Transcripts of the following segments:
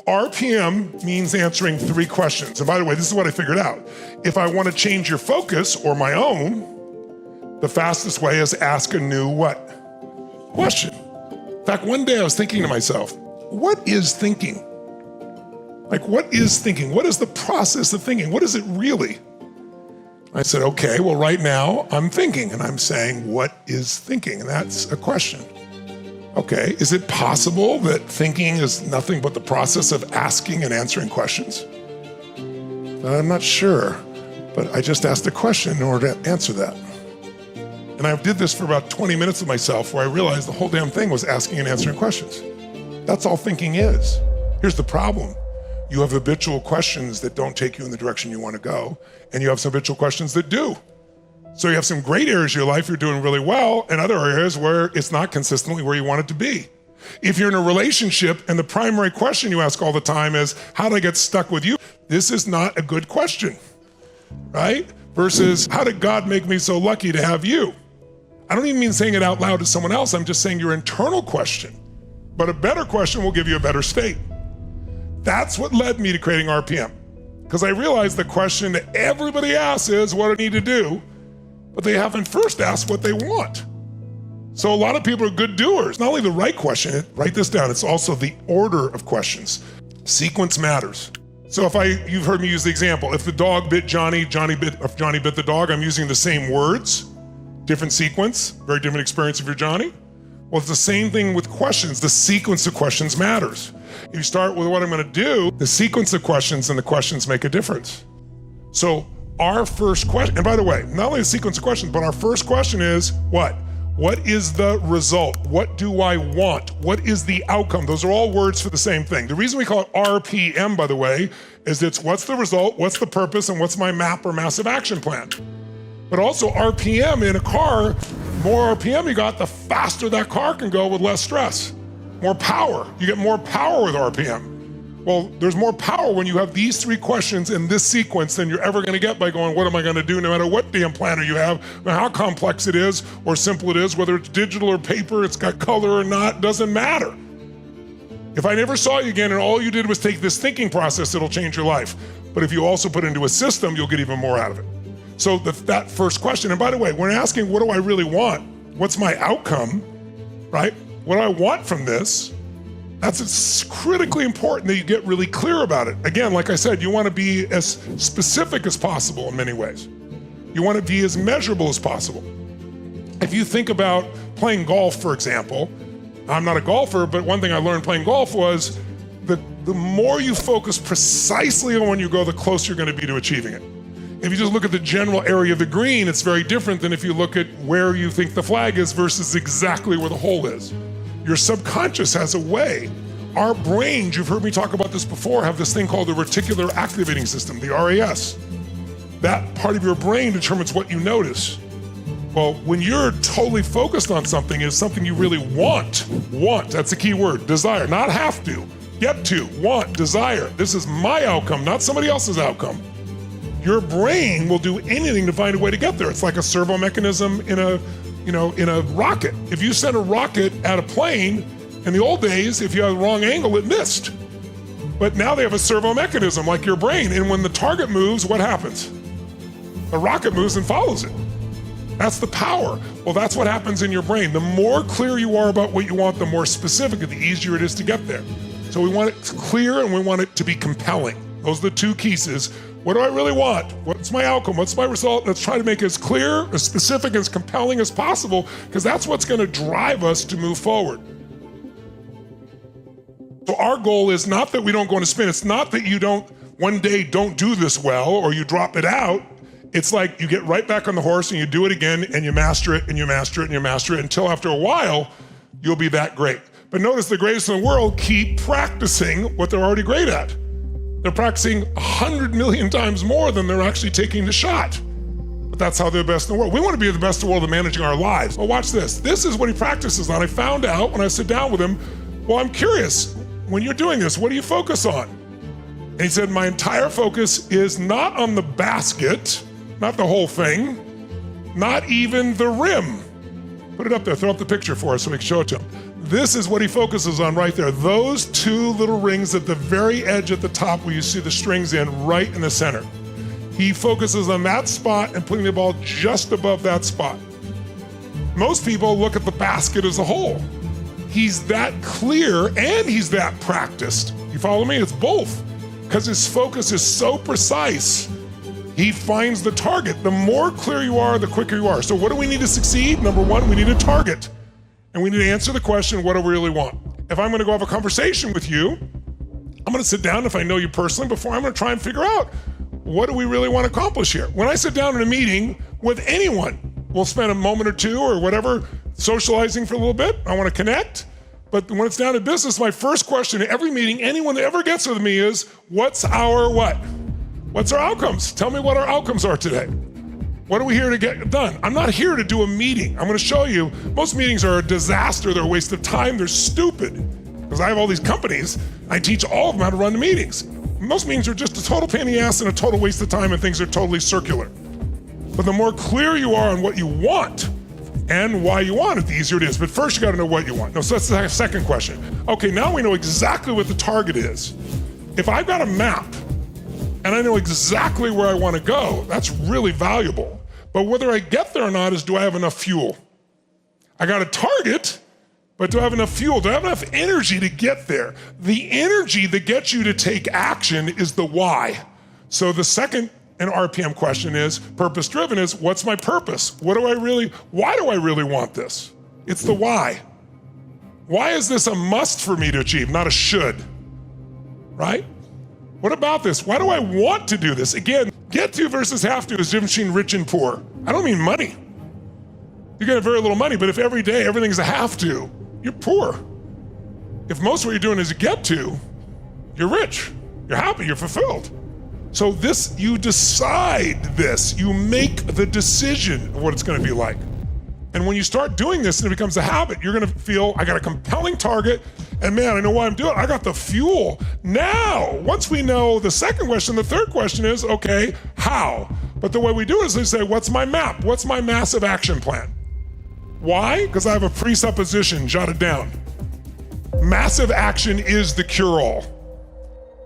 RPM means answering 3 questions. And by the way, this is what I figured out. If I want to change your focus or my own, the fastest way is ask a new what? Question. In fact, one day I was thinking to myself, what is thinking? Like, what is thinking? What is the process of thinking? What is it really? I said, okay, well, right now I'm thinking, and I'm saying, what is thinking? And that's a question. Okay, is it possible that thinking is nothing but the process of asking and answering questions? I'm not sure, but I just asked a question in order to answer that. And I did this for about 20 minutes with myself where I realized the whole damn thing was asking and answering questions. That's all thinking is. Here's the problem. You have habitual questions that don't take you in the direction you want to go, and you have some habitual questions that do. So you have some great areas of your life you're doing really well, and other areas where it's not consistently where you want it to be. If you're in a relationship and the primary question you ask all the time is, how did I get stuck with you? This is not a good question, right? Versus, how did God make me so lucky to have you? I don't even mean saying it out loud to someone else, I'm just saying your internal question. But a better question will give you a better state. That's what led me to creating RPM. Because I realized the question that everybody asks is what I need to do, but they haven't first asked what they want. So a lot of people are good doers. Not only the right question, write this down, it's also the order of questions. Sequence matters. So you've heard me use the example, if the dog bit Johnny, if Johnny bit the dog, I'm using the same words, different sequence, very different experience if you're Johnny. Well, it's the same thing with questions. The sequence of questions matters. If you start with what I'm gonna do, the sequence of questions and the questions make a difference. So our first question, and by the way, not only the sequence of questions, but our first question is what? What is the result? What do I want? What is the outcome? Those are all words for the same thing. The reason we call it RPM, by the way, is it's what's the result, what's the purpose, and what's my map or massive action plan. But also RPM in a car, more RPM you got, the faster that car can go with less stress. More power, you get more power with RPM. Well, there's more power when you have these 3 questions in this sequence than you're ever gonna get by going, what am I gonna do, no matter what damn planner you have, no matter how complex it is or simple it is, whether it's digital or paper, it's got color or not, doesn't matter. If I never saw you again and all you did was take this thinking process, it'll change your life. But if you also put it into a system, you'll get even more out of it. So that first question, and by the way, when asking what do I really want, what's my outcome, right? What do I want from this? That's critically important that you get really clear about it. Again, like I said, you want to be as specific as possible in many ways. You want to be as measurable as possible. If you think about playing golf, for example, I'm not a golfer, but one thing I learned playing golf was the more you focus precisely on when you go, the closer you're going to be to achieving it. If you just look at the general area of the green, it's very different than if you look at where you think the flag is versus exactly where the hole is. Your subconscious has a way. Our brains, you've heard me talk about this before, have this thing called the reticular activating system, the RAS. That part of your brain determines what you notice. Well, when you're totally focused on something, it's something you really want. Want, that's the key word, desire, not have to, get to, want, desire. This is my outcome, not somebody else's outcome. Your brain will do anything to find a way to get there. It's like a servo mechanism in a rocket. If you send a rocket at a plane, in the old days, if you had the wrong angle, it missed. But now they have a servo mechanism like your brain, and when the target moves, what happens? The rocket moves and follows it. That's the power. Well, that's what happens in your brain. The more clear you are about what you want, the more specific, the easier it is to get there. So we want it clear and we want it to be compelling. Those are the 2 keys. What do I really want? What's my outcome? What's my result? Let's try to make it as clear, as specific, as compelling as possible, because that's what's going to drive us to move forward. So our goal is not that we don't go into spin. It's not that you one day don't do this well or you drop it out. It's like you get right back on the horse and you do it again and you master it and you master it and you master it until after a while, you'll be that great. But notice the greatest in the world keep practicing what they're already great at. They're practicing 100 million times more than they're actually taking the shot. But that's how they're the best in the world. We want to be the best in the world at managing our lives. Well, watch this. This is what he practices on. I found out when I sit down with him, well, I'm curious, when you're doing this, what do you focus on? And he said, my entire focus is not on the basket, not the whole thing, not even the rim. Put it up there, throw up the picture for us so we can show it to him. This is what he focuses on right there. Those two little rings at the very edge at the top where you see the strings in, right in the center. He focuses on that spot and putting the ball just above that spot. Most people look at the basket as a whole. He's that clear and he's that practiced. You follow me? It's both. Because his focus is so precise, he finds the target. The more clear you are, the quicker you are. So what do we need to succeed? Number one, we need a target. And we need to answer the question, what do we really want? If I'm gonna go have a conversation with you, I'm gonna sit down, if I know you personally before, I'm gonna try and figure out, what do we really want to accomplish here? When I sit down in a meeting with anyone, we'll spend a moment or two or whatever socializing for a little bit. I want to connect. But when it's down to business, my first question in every meeting, anyone that ever gets with me is, what's our what? What's our outcomes? Tell me what our outcomes are today. What are we here to get done? I'm not here to do a meeting. I'm going to show you, most meetings are a disaster. They're a waste of time. They're stupid. Because I have all these companies. I teach all of them how to run the meetings. Most meetings are just a total pain in the ass and a total waste of time, and things are totally circular. But the more clear you are on what you want and why you want it, the easier it is. But first you gotta know what you want. No, so that's the second question. Okay, now we know exactly what the target is. If I've got a map and I know exactly where I wanna go, that's really valuable. But whether I get there or not is, do I have enough fuel? I got a target, but do I have enough fuel? Do I have enough energy to get there? The energy that gets you to take action is the why. So the second and RPM question is, purpose-driven is, what's my purpose? Why do I really want this? It's the why. Why is this a must for me to achieve, not a should, right? What about this? Why do I want to do this? Again, get to versus have to is different between rich and poor. I don't mean money. You get very little money, but if every day everything's a have to, you're poor. If most of what you're doing is a get to, you're rich, you're happy, you're fulfilled. So this, you decide this, you make the decision of what it's gonna be like. And when you start doing this and it becomes a habit, you're gonna feel, I got a compelling target, and man, I know why I'm doing it, I got the fuel. Now, once we know the second question, the third question is, okay, how? But the way we do it is we say, what's my map? What's my massive action plan? Why? Because I have a presupposition jotted down. Massive action is the cure-all.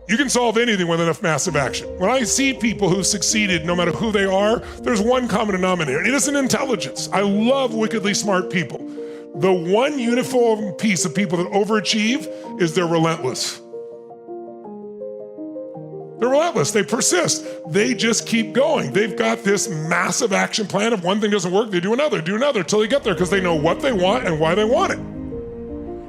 You can solve anything with enough massive action. When I see people who've succeeded, no matter who they are, there's one common denominator, and it isn't intelligence. I love wickedly smart people. The one uniform piece of people that overachieve is they're relentless. They're relentless, they persist. They just keep going. They've got this massive action plan. If one thing doesn't work, they do another till they get there, because they know what they want and why they want it.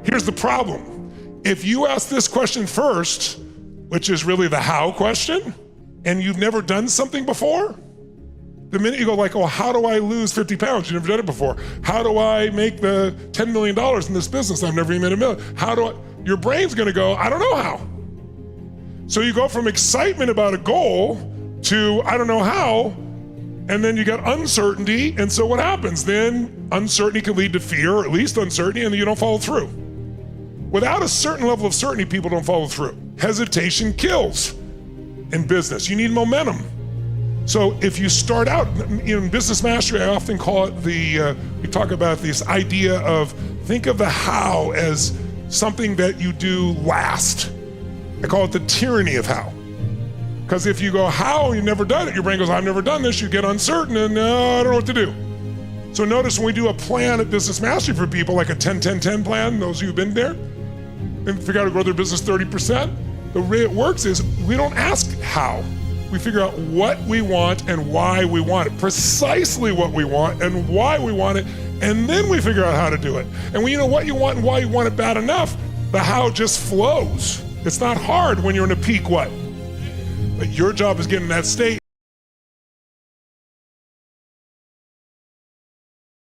Here's the problem. If you ask this question first, which is really the how question, and you've never done something before, the minute you go like, oh, how do I lose 50 pounds? You've never done it before. How do I make the $10 million in this business? I've never even made $1 million. Your brain's gonna go, I don't know how. So you go from excitement about a goal to I don't know how, and then you get uncertainty, and so what happens? Then uncertainty can lead to fear, or at least uncertainty, and then you don't follow through. Without a certain level of certainty, people don't follow through. Hesitation kills in business. You need momentum. So if you start out, in business mastery, I often call it we talk about this idea of, think of the how as something that you do last. I call it the tyranny of how. Because if you go how, you've never done it, your brain goes, I've never done this, you get uncertain and I don't know what to do. So notice when we do a plan at Business Mastery for people, like a 10-10-10 plan, those of you who've been there, and figure out how to grow their business 30%, the way it works is we don't ask how. We figure out what we want and why we want it, precisely what we want and why we want it, and then we figure out how to do it. And when you know what you want and why you want it bad enough, the how just flows. It's not hard when you're in a peak what? But your job is getting in that state